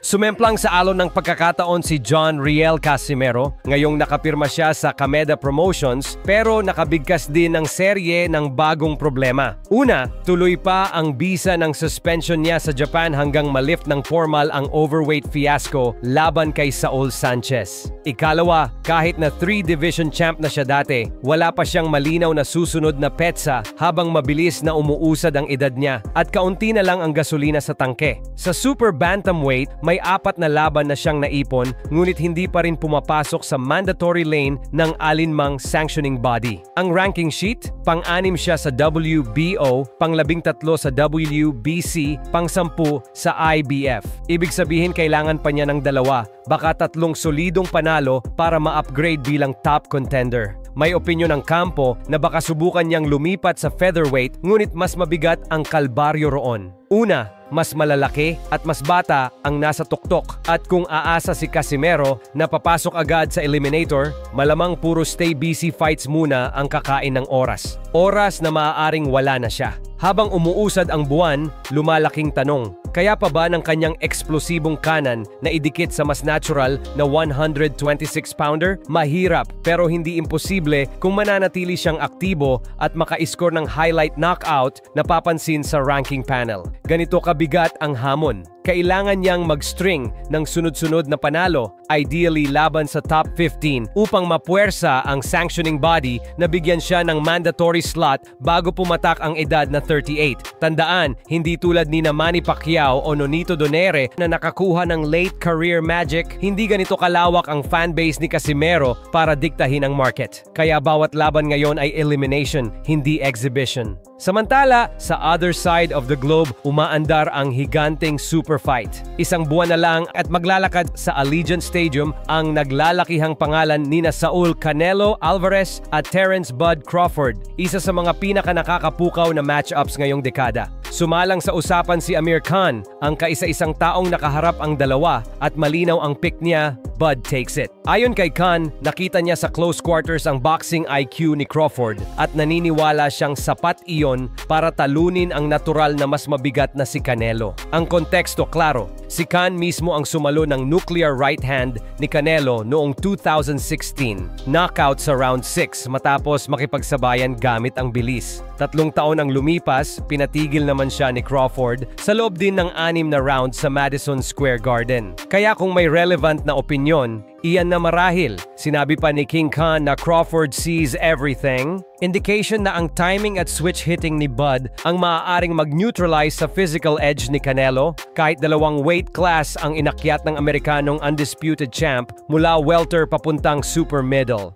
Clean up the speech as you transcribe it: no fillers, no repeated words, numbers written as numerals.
Sumemplang sa alon ng pagkakataon si John Riel Casimero, ngayong nakapirma siya sa Kameda Promotions pero nakabigkas din ng serye ng bagong problema. Una, tuloy pa ang bisa ng suspension niya sa Japan hanggang malift ng formal ang overweight fiasco laban kay Saul Sanchez. Ikalawa, kahit na 3-division champ na siya dati, wala pa siyang malinaw na susunod na petsa habang mabilis na umuusad ang edad niya at kaunti na lang ang gasolina sa tangke. Sa super bantamweight, may 4 na laban na siyang naipon ngunit hindi pa rin pumapasok sa mandatory lane ng alinmang sanctioning body. Ang ranking sheet, pang-6 siya sa WBO, pang-13 sa WBC, pang-10 sa IBF. Ibig sabihin kailangan pa niya ng 2, baka 3 solidong panalo para ma-upgrade bilang top contender. May opinyon ng kampo na baka subukan niyang lumipat sa featherweight ngunit mas mabigat ang kalbaryo roon. Una, mas malalaki at mas bata ang nasa tuktok at kung aasa si Casimero na papasok agad sa eliminator, malamang puro stay busy fights muna ang kakain ng oras. Oras na maaaring wala na siya. Habang umuusad ang buwan, lumalaking tanong, kaya pa ba ng kanyang eksplosibong kanan na idikit sa mas natural na 126-pounder? Mahirap pero hindi imposible kung mananatili siyang aktibo at maka-score ng highlight knockout na papansin sa ranking panel. Ganito kabigat ang hamon. Kailangan niyang mag-string ng sunod-sunod na panalo, ideally laban sa top 15 upang mapuwersa ang sanctioning body na bigyan siya ng mandatory slot bago pumatak ang edad na 38. Tandaan, hindi tulad ni Manny Pacquiao o Nonito Donaire na nakakuha ng late career magic, hindi ganito kalawak ang fanbase ni Casimero para diktahin ang market. Kaya bawat laban ngayon ay elimination, hindi exhibition. Samantala, sa other side of the globe, umaandar ang higanteng super fight. Isang buwan na lang at maglalakad sa Allegiant Stadium ang naglalakihang pangalan nina Saul Canelo Alvarez at Terence Bud Crawford, isa sa mga pinaka-nakakapukaw na matchups ngayong dekada. Sumalang sa usapan si Amir Khan, ang kaisa-isang taong nakaharap ang dalawa at malinaw ang pick niya, Bud takes it. Ayon kay Khan, nakita niya sa close quarters ang boxing IQ ni Crawford at naniniwala siyang sapat iyon para talunin ang natural na mas mabigat na si Canelo. Ang konteksto klaro, si Khan mismo ang sumalo ng nuclear right hand ni Canelo noong 2016. Knockout sa round 6 matapos makipagsabayan gamit ang bilis. 3 taon ang lumipas, pinatigil naman siya ni Crawford sa loob din ng 6 na round sa Madison Square Garden. Kaya kung may relevant na opinyon, iyan na marahil. Sinabi pa ni King Khan na Crawford sees everything. Indication na ang timing at switch hitting ni Bud ang maaaring mag-neutralize sa physical edge ni Canelo kahit 2 weight class ang inakyat ng Amerikanong undisputed champ mula welter papuntang super middle.